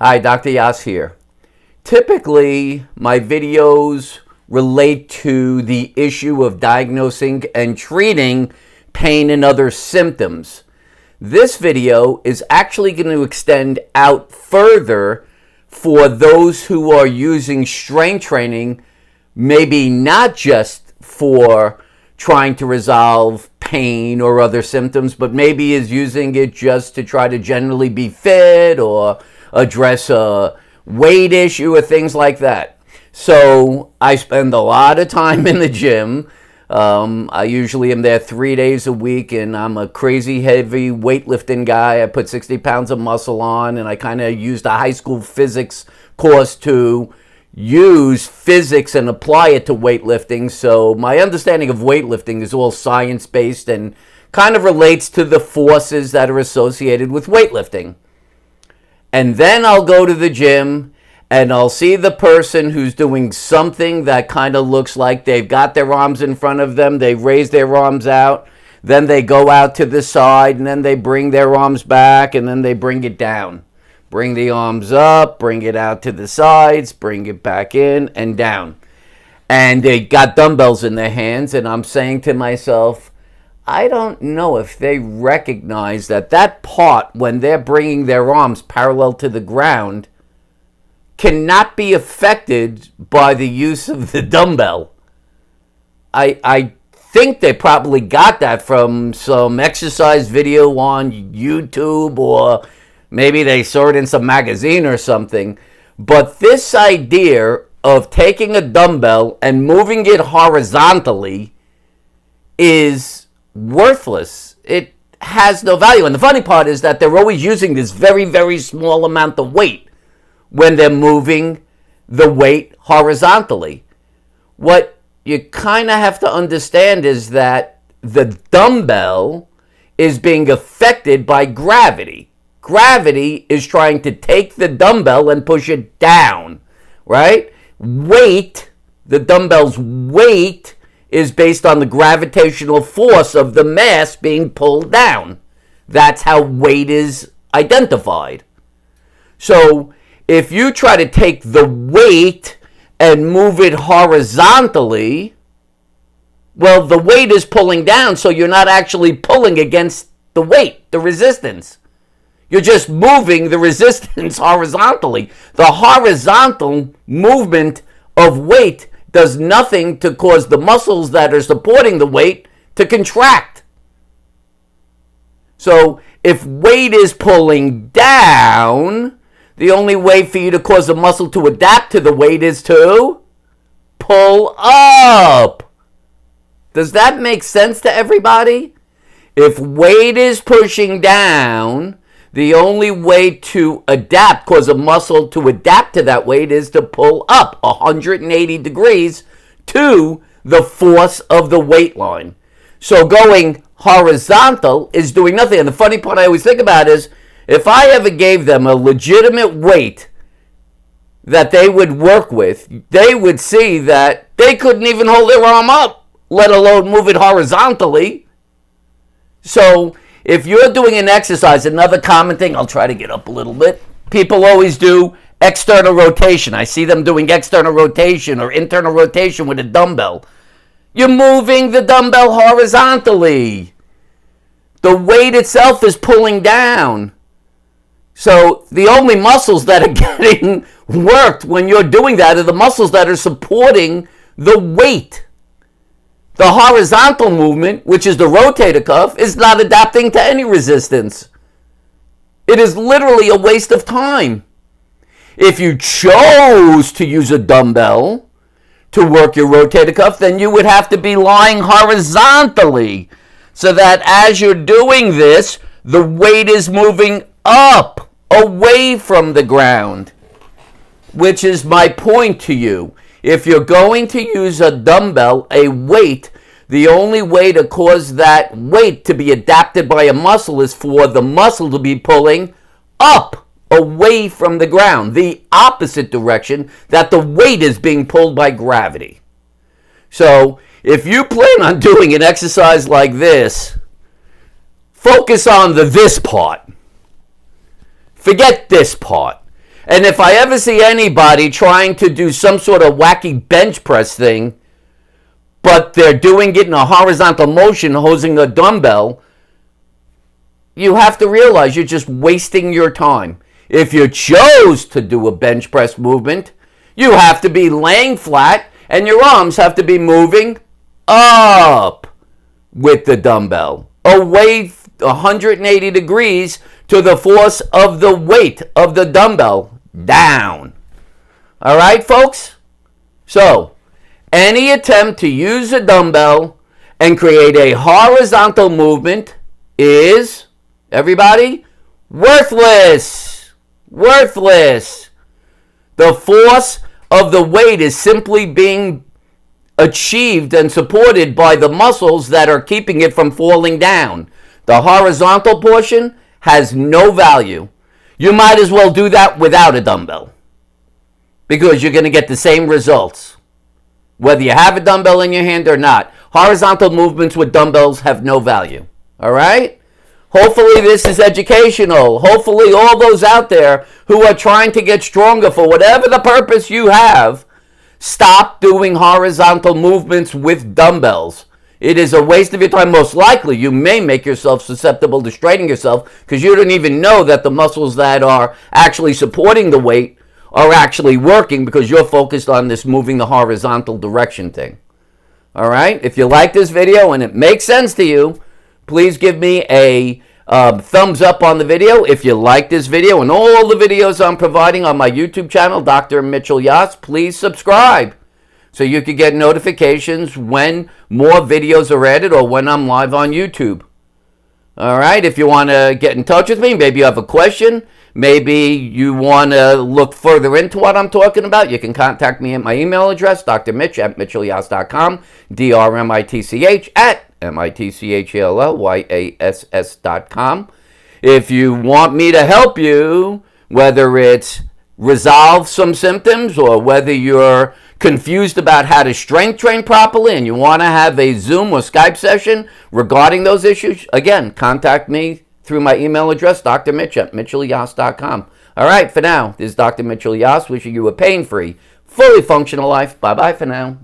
Hi, Dr. Yass here. Typically, my videos relate to the issue of diagnosing and treating pain and other symptoms. This video is actually going to extend out further for those who are using strength training, maybe not just for trying to resolve pain or other symptoms, but maybe is using it just to try to generally be fit or address a weight issue or things like that. So I spend a lot of time in the gym. I usually am there 3 days a week, and I'm a crazy heavy weightlifting guy. I put 60 pounds of muscle on, and I kind of used a high school physics course to use physics and apply it to weightlifting. So my understanding of weightlifting is all science-based and kind of relates to the forces that are associated with weightlifting. And then I'll go to the gym and I'll see the person who's doing something that kind of looks like they've got their arms in front of them, they've raised their arms out, then they go out to the side, and then they bring their arms back, and then they bring it down. Bring the arms up, bring it out to the sides, bring it back in and down. And they got dumbbells in their hands, and I'm saying to myself, I don't know if they recognize that part when they're bringing their arms parallel to the ground cannot be affected by the use of the dumbbell. I think they probably got that from some exercise video on YouTube, or maybe they saw it in some magazine or something. But this idea of taking a dumbbell and moving it horizontally is worthless. It has no value. And the funny part is that they're always using this very, very small amount of weight when they're moving the weight horizontally. What you kind of have to understand is that the dumbbell is being affected by gravity. Gravity is trying to take the dumbbell and push it down, right? Weight, the dumbbell's weight, is based on the gravitational force of the mass being pulled down. That's how weight is identified. So if you try to take the weight and move it horizontally, well, the weight is pulling down, so you're not actually pulling against the weight, the resistance. You're just moving the resistance horizontally. The horizontal movement of weight does nothing to cause the muscles that are supporting the weight to contract. So if weight is pulling down, the only way for you to cause a muscle to adapt to the weight is to pull up. Does that make sense to everybody? If weight is pushing down, the only way to adapt, cause a muscle to adapt to that weight, is to pull up 180 degrees to the force of the weight line. So going horizontal is doing nothing. And the funny part I always think about is, if I ever gave them a legitimate weight that they would work with, they would see that they couldn't even hold their arm up, let alone move it horizontally. So if you're doing an exercise, another common thing, I'll try to get up a little bit. People always do external rotation. I see them doing external rotation or internal rotation with a dumbbell. You're moving the dumbbell horizontally. The weight itself is pulling down. So the only muscles that are getting worked when you're doing that are the muscles that are supporting the weight. The horizontal movement, which is the rotator cuff, is not adapting to any resistance. It is literally a waste of time. If you chose to use a dumbbell to work your rotator cuff, then you would have to be lying horizontally, so that as you're doing this, the weight is moving up, away from the ground, which is my point to you. If you're going to use a dumbbell, a weight, the only way to cause that weight to be adapted by a muscle is for the muscle to be pulling up, away from the ground, the opposite direction that the weight is being pulled by gravity. So if you plan on doing an exercise like this, focus on the this part. Forget this part. And if I ever see anybody trying to do some sort of wacky bench press thing, but they're doing it in a horizontal motion, holding a dumbbell, you have to realize you're just wasting your time. If you chose to do a bench press movement, you have to be laying flat and your arms have to be moving up with the dumbbell, away 180 degrees to the force of the weight of the dumbbell down. All right, folks? So, any attempt to use a dumbbell and create a horizontal movement is, everybody, worthless. Worthless. The force of the weight is simply being achieved and supported by the muscles that are keeping it from falling down. The horizontal portion has no value. You might as well do that without a dumbbell because you're going to get the same results, whether you have a dumbbell in your hand or not. Horizontal movements with dumbbells have no value. All right? Hopefully this is educational. Hopefully all those out there who are trying to get stronger for whatever the purpose you have, stop doing horizontal movements with dumbbells. It is a waste of your time. Most likely you may make yourself susceptible to straining yourself because you don't even know that the muscles that are actually supporting the weight are actually working because you're focused on this moving the horizontal direction thing. All right? If you like this video and it makes sense to you, please give me a thumbs up on the video. If you like this video and all the videos I'm providing on my YouTube channel, Dr. Mitchell Yass, please subscribe so you can get notifications when more videos are added or when I'm live on YouTube. All right, if you want to get in touch with me, maybe you have a question, maybe you want to look further into what I'm talking about, you can contact me at my email address, drmitch@mitchellyass.com, drmitch@mitchellyass.com. If you want me to help you, whether it's resolve some symptoms or whether you're confused about how to strength train properly and you want to have a Zoom or Skype session regarding those issues, again, contact me through my email address, drmitch@mitchellyass.com. All right, for now, this is Dr. Mitchell Yass wishing you a pain-free, fully functional life. Bye-bye for now.